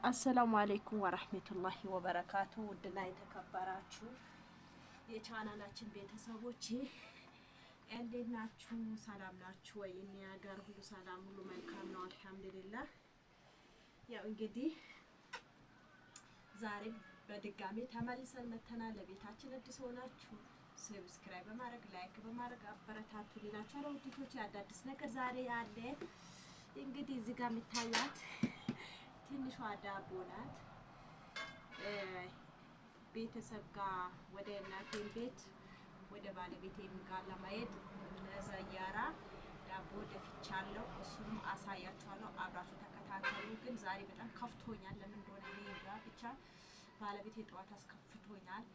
አሰላሙ አለይኩም ወራህመቱላሂ ወበረካቱ። ውድና የተከበራችሁ የቻናላችን ቤተሰቦች እንዴት ናችሁ? ሰላም ናችሁ ወይ? እኛ ጋር ሁሉ ሰላም፣ ሁሉ መልካም ነው አልሐምዱሊላህ። ያው እንግዲህ ዛሬ በድጋሚ ተመልሰን መተናል። ለቤታችን አዲስ ሆናችሁ ሰብስክራይብ በማድረግ ላይክ በማድረግ አበረታቱ ሌላችሁ አውዲቶች። አዳዲስ ነገር ዛሬ ያለ እንግዲህ እዚህ ጋር የሚታያት ትንሿ ዳቦ ናት። ቤተሰብ ጋር ወደ እናቴን ቤት ወደ ባለቤቴም ጋር ለማየት ለዘያራ ዳቦ ደፍቻለሁ። እሱም አሳያችኋለሁ። አብራችሁ ተከታተሉ። ግን ዛሬ በጣም ከፍቶኛል። ለምን እንደሆነ እኔ እንጃ። ብቻ ባለቤቴ ጠዋት አስከፍቶኛል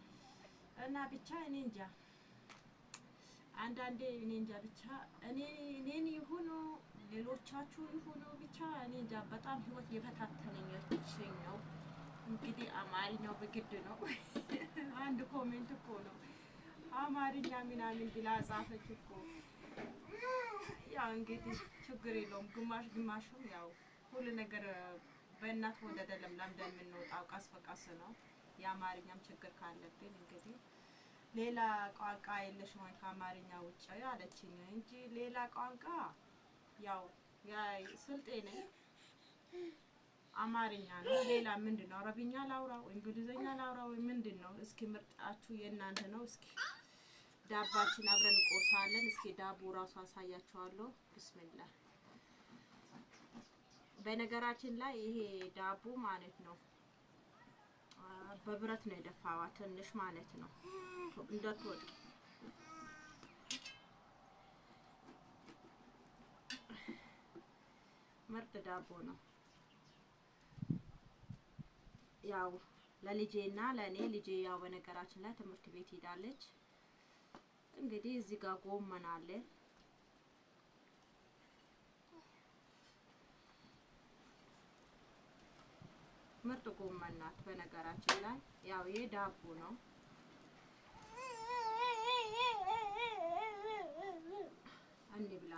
እና ብቻ እኔ እንጃ። አንዳንዴ እኔ እንጃ ብቻ እኔን ይሁኑ ሌሎቻችሁ ይሁኑ ብቻ እኔ እንጃ። በጣም ህይወት የፈታተነኝ ነው። እንግዲህ አማርኛው በግድ ነው። አንድ ኮሜንት እኮ ነው አማርኛ ምናምን ብላ ጻፈች እኮ። ያው እንግዲህ ችግር የለውም። ግማሹም ያው ሁሉ ነገር በእናት ወደ ለምለም የምንወጣው ቀስ በቀስ ነው። የአማርኛም ችግር ካለብን እንግዲህ ሌላ ቋንቋ የለሽም ወይ ከአማርኛ ውጭ አለችኝ እንጂ ሌላ ቋንቋ ያው ስልጤ ነኝ። አማርኛ ነው። ሌላ ምንድን ነው? አረብኛ ላውራ ወይ እንግሊዘኛ ላውራ ወይ ምንድን ነው? እስኪ ምርጫችሁ የእናንተ ነው። እስኪ ዳባችን አብረን እንቆርሳለን። እስኪ ዳቦ ራሱ አሳያችኋለሁ። ቢስሚላህ። በነገራችን ላይ ይሄ ዳቦ ማለት ነው በብረት ነው የደፋዋ ትንሽ ማለት ነው እንዳትወድቅ። ምርጥ ዳቦ ነው። ያው ለልጄና ለኔ ልጄ ያው በነገራችን ላይ ትምህርት ቤት ሄዳለች። እንግዲህ እዚህ ጋር ጎመን አለ። ምርጥ ጎመን ናት በነገራችን ላይ። ያው ይሄ ዳቦ ነው። እንብላ።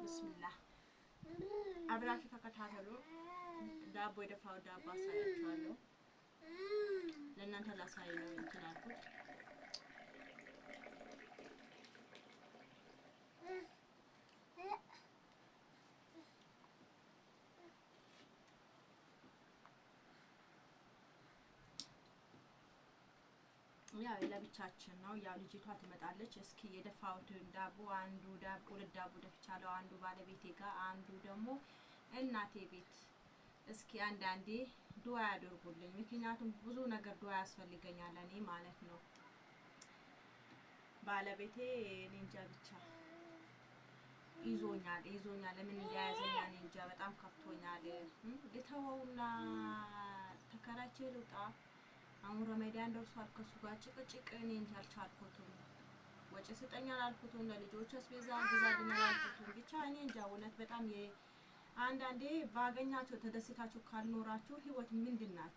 ቢስሚላህ። አብራችሁ ተከታተሉ። ዳቦ የደፋው ዳቦ አሳያችኋለሁ። ለእናንተ ላሳይ ነው እንትን አልኩት። ያው ለብቻችን ነው። ያው ልጅቷ ትመጣለች። እስኪ የደፋሁትን ዳቦ ሁለት ዳቦ ደፍቻለሁ። አንዱ ባለቤቴ ጋር፣ አንዱ ደግሞ እናቴ ቤት። እስኪ አንዳንዴ ዱዓ ያደርጉልኝ። ምክንያቱም ብዙ ነገር ዱዓ ያስፈልገኛል እኔ ማለት ነው። ባለቤቴ እኔ እንጃ ብቻ ይዞኛል። ለምን እንደያዘኝ እኔ እንጃ። በጣም ከፍቶኛል። ልተወውና ተከራቼ ልውጣ። አሁን ረመዳን ደርሷል። ከሱ ጋር ጭቅጭቅ እኔ እንጃ አልቻልኩትም። ወጪ ስጠኝ አላልኩትም። ለልጆች አስቤዛ ግዛልኝ አላልኩትም። ብቻ እኔ እንጃ እውነት በጣም አንዳንዴ ባገኛችሁ ተደስታችሁ ካልኖራችሁ ህይወት ምንድን ናት?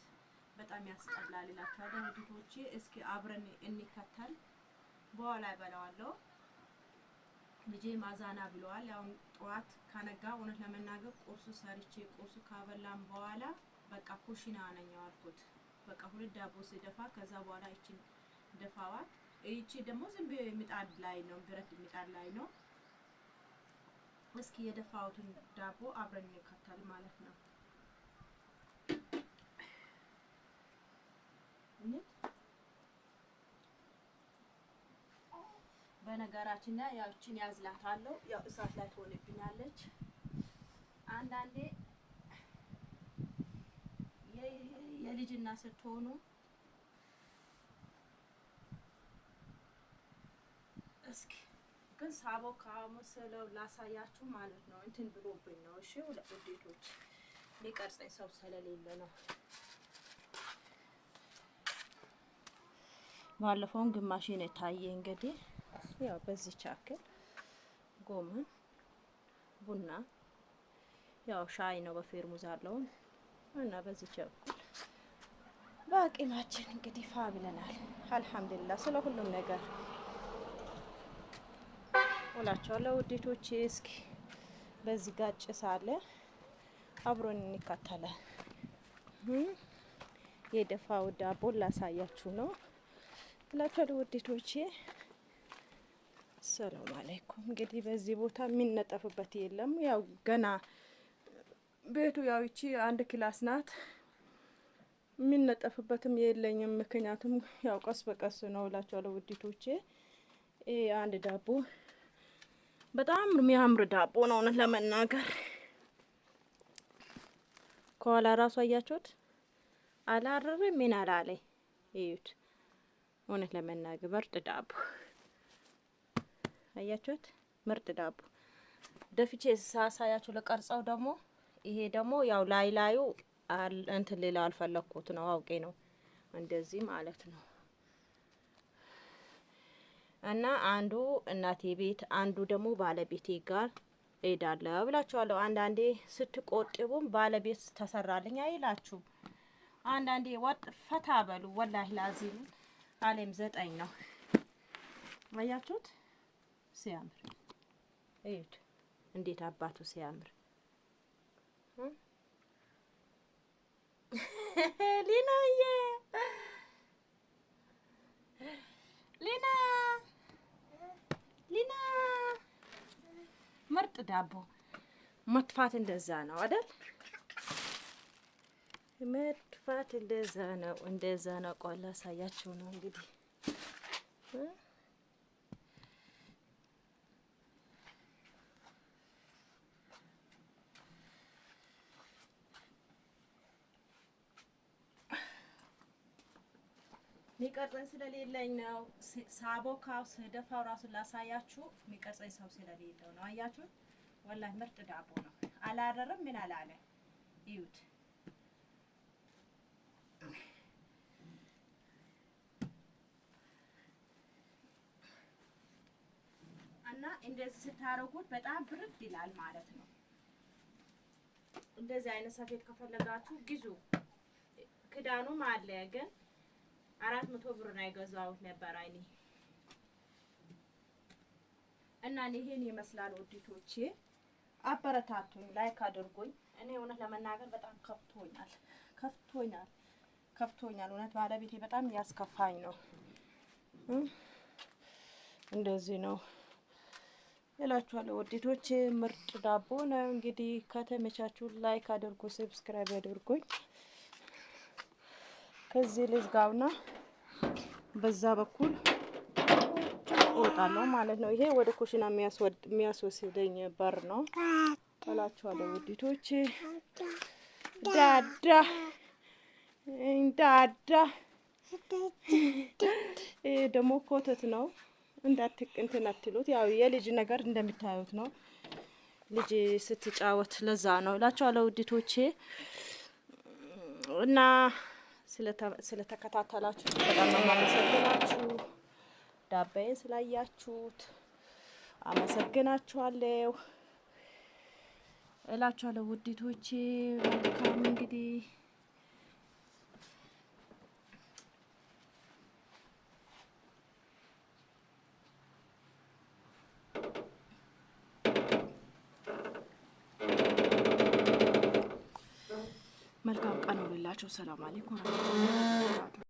በጣም ያስጠላል እላችኋለሁ ውዶቼ። እስኪ አብረን እንከተል። በኋላ ይበላዋለሁ። ልጄ ማዛና ብለዋል። ያው ጠዋት ከነጋ እውነት ለመናገር ቁርሱ ሰርቼ ቁርሱ ካበላም በኋላ በቃ ኩሽና ነኝ ያልኩት። በቃ ሁለት ዳቦ ሲደፋ ከዛ በኋላ እቺን ደፋዋት። እቺ ደግሞ ዝም ብዬ ምጣድ ላይ ነው፣ ብረት ምጣድ ላይ ነው። እስኪ የደፋውትን ዳቦ አብረን እንከተል ማለት ነው። በነገራችን ላይ ያው እቺን ያዝላታለሁ። ያው እሳት ላይ ትሆንብኛለች አንዳንዴ የልጅና ስትሆኑ እስኪ ግን ሳቦ ካመሰለው ላሳያችሁ ማለት ነው። እንትን ብሎብኝ ነው። እሺ ውዴቶች ሊቀርጸኝ ሰው ስለሌለ ነው። ባለፈውን ግማሽን የታየ እንግዲህ ያው በዚህ ቻክል ጎመን፣ ቡና፣ ያው ሻይ ነው በፌርሙዝ አለውን እና በዚህ ቻክል በአቂማችን እንግዲህ ፋ ብለናል። አልሐምዱሊላህ ስለ ሁሉም ነገር እላችኋለሁ ውዴቶቼ። እስኪ በዚህ ጋር ጭስ አለ፣ አብሮን እንከተላለን። የደፋው ዳቦ ላሳያችሁ ነው እላችኋለሁ ውዴቶቼ። ሰላም አለይኩም። እንግዲህ በዚህ ቦታ የሚነጠፍበት የለም። ያው ገና ቤቱ ያው ይቺ አንድ ክላስ ናት። የሚነጠፍበትም የለኝም፣ ምክንያቱም ያው ቀስ በቀስ ነው እላችኋለሁ ውዴቶቼ። አንድ ዳቦ በጣም የሚያምር ዳቦ ነው እውነት ለመናገር። ከኋላ ራሱ አያችሁት አላረረ ምን አላለ። እዩት፣ እውነት ለመናገር ምርጥ ዳቦ አያችሁት፣ ምርጥ ዳቦ። ደፍቼ ሳሳያችሁ ለቀርጻው ደግሞ ይሄ ደግሞ ያው ላዩ እንትን ሌላ አልፈለኩት ነው፣ አውቄ ነው እንደዚህ ማለት ነው። እና አንዱ እናቴ ቤት አንዱ ደግሞ ባለቤቴ ጋር እሄዳለሁ ብላችኋለሁ። አንዳንዴ ስትቆጥቡም ባለቤት ተሰራልኝ አይላችሁ። አንዳንዴ ወጥ ፈታ በሉ። ወላሂ ላዚም አለም 9 ነው። አያችሁት ሲያምር፣ እዩት እንዴት አባቱ ሲያምር። ሊናዬ ሊና ምርጥ ዳቦ። መጥፋት እንደዛ ነው አይደል? መጥፋት እንደዛ ነው፣ እንደዛ ነው። ቆላ ሳያችሁ ነው እንግዲህ ሚቀርጸኝ ስለሌለኝ ነው። ሳቦካው ስደፋው ራሱ ላሳያችሁ ሚቀርጸኝ ሰው ስለሌለው ነው። አያችሁ ወላሂ ምርጥ ዳቦ ነው። አላረረም ምን አላለ እዩት። እና እንደዚህ ስታረጉት በጣም ብርድ ይላል ማለት ነው። እንደዚህ አይነት ሰፌድ ከፈለጋችሁ ግዙ። ክዳኑም አለ ግን 400 ብር ነው የገዛሁት ነበር አይኔ። እና ይሄን ይመስላል ውዴቶቼ። አበረታቱኝ፣ ላይክ አድርጉኝ። እኔ እውነት ለመናገር በጣም ከፍቶኛል። እውነት ባለቤቴ በጣም ያስከፋኝ ነው። እንደዚህ ነው እላችኋለሁ ውዴቶቼ። ምርጥ ዳቦ ነው እንግዲህ። ከተመቻችሁ ላይክ አድርጉ፣ ሰብስክራይብ አድርጉኝ። ከዚህ ልዝጋውና በዛ በኩል እወጣለሁ ማለት ነው። ይሄ ወደ ኩሽና የሚያስወስደኝ በር ነው እላችኋለሁ ውዴቶቼ። ዳዳ ይሄ ደግሞ ኮተት ነው፣ እንዳትቅንትን አትሉት። ያው የልጅ ነገር እንደምታዩት ነው፣ ልጅ ስትጫወት ለዛ ነው እላችኋለሁ ውዴቶቼ። እና ስለተከታተላችሁ በጣም አመሰግናችሁ። ዳባዬን ስላያችሁት አመሰግናችኋለሁ እላችኋለሁ ውዴቶቼ። መልካም እንግዲህ መልካም ቀን ይሁንላችሁ። ሰላም አለይኩም።